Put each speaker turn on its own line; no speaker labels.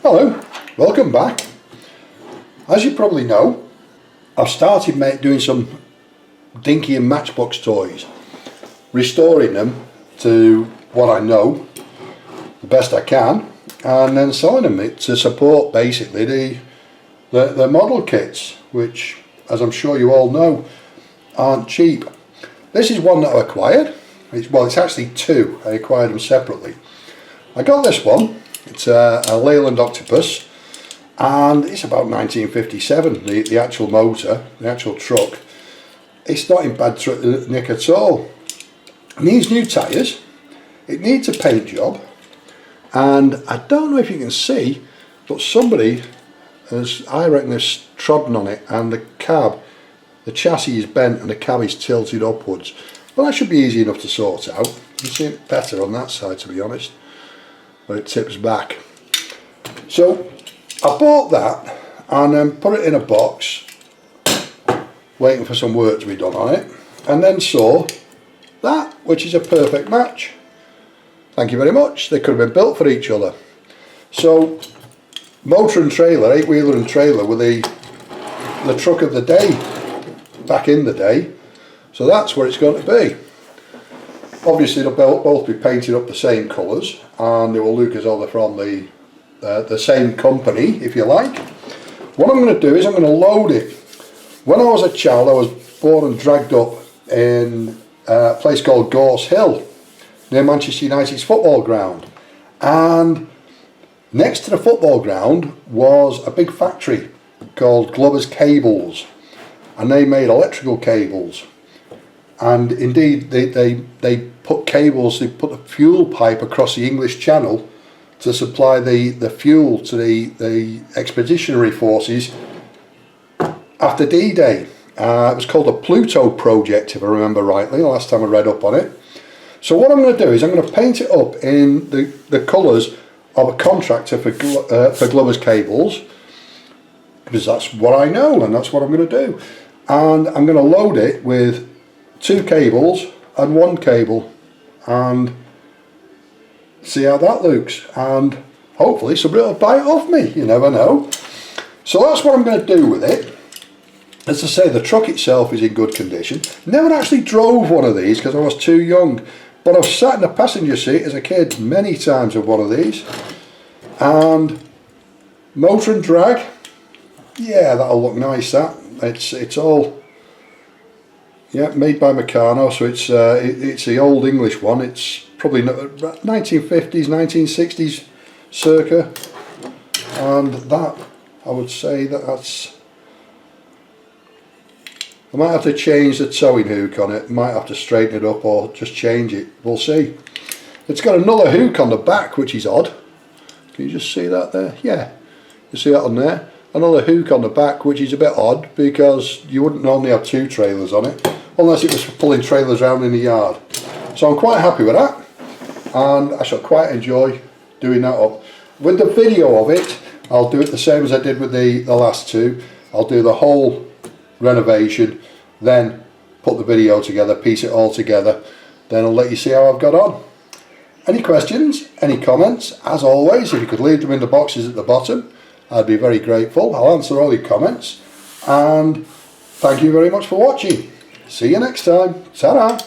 Hello, welcome back. As you probably know, I've started doing some Dinky and Matchbox toys, restoring them to what I know the best I can, and then selling them to support basically the model kits, which, as I'm sure you all know, aren't cheap. This is one that I acquired. It's actually two. I acquired them separately. I got this one. It's a Leyland Octopus, and it's about 1957, the actual motor, the actual truck. It's not in bad nick at all. It needs new tyres, it needs a paint job, and I don't know if you can see, but somebody has, I reckon, has trodden on it, and the cab, the chassis is bent and the cab is tilted upwards. But that should be easy enough to sort out. You can see it better on that side, to be honest, where it tips back. So I bought that and then put it in a box, waiting for some work to be done on it, and then saw that, which is a perfect match. Thank you very much. They could have been built for each other. So motor and trailer, 8-wheeler and trailer, were the truck of the day back in the day. So that's where it's going to be. Obviously they'll both be painted up the same colours, and they will look as though they're from the same company, if you like. What I'm going to do is I'm going to load it. When I was a child, I was born and dragged up in a place called Gorse Hill, near Manchester United's football ground. And next to the football ground was a big factory called Glover's Cables, and they made electrical cables. And indeed they put cables, they put a fuel pipe across the English Channel to supply the fuel to the expeditionary forces after D-Day. It was called the Pluto Project, if I remember rightly, the last time I read up on it. So what I'm going to do is I'm going to paint it up in the colours of a contractor for Glover's Cables, because that's what I know and that's what I'm going to do. And I'm going to load it with 2 cables and 1 cable and see how that looks, and hopefully somebody will buy it off me, you never know. So that's what I'm going to do with it. As I say, the truck itself is in good condition. Never actually drove one of these because I was too young, but I've sat in the passenger seat as a kid many times of one of these. And motor and drag, yeah, that'll look nice. That it's all, yeah, made by Meccano, so it's the old English one. It's probably 1950s, 1960s circa, and that, I would say that's, I might have to change the towing hook on it, might have to straighten it up or just change it, we'll see. It's got another hook on the back, which is odd. Can you just see that there? Yeah, you see that on there? Another hook on the back, which is a bit odd because you wouldn't normally have 2 trailers on it, unless it was for pulling trailers around in the yard. So I'm quite happy with that, and I shall quite enjoy doing that up. With the video of it, I'll do it the same as I did with the last 2. I'll do the whole renovation, then put the video together, piece it all together, then I'll let you see how I've got on. Any questions, any comments, as always, if you could leave them in the boxes at the bottom, I'd be very grateful. I'll answer all your comments, and thank you very much for watching. See you next time. Ta-ra!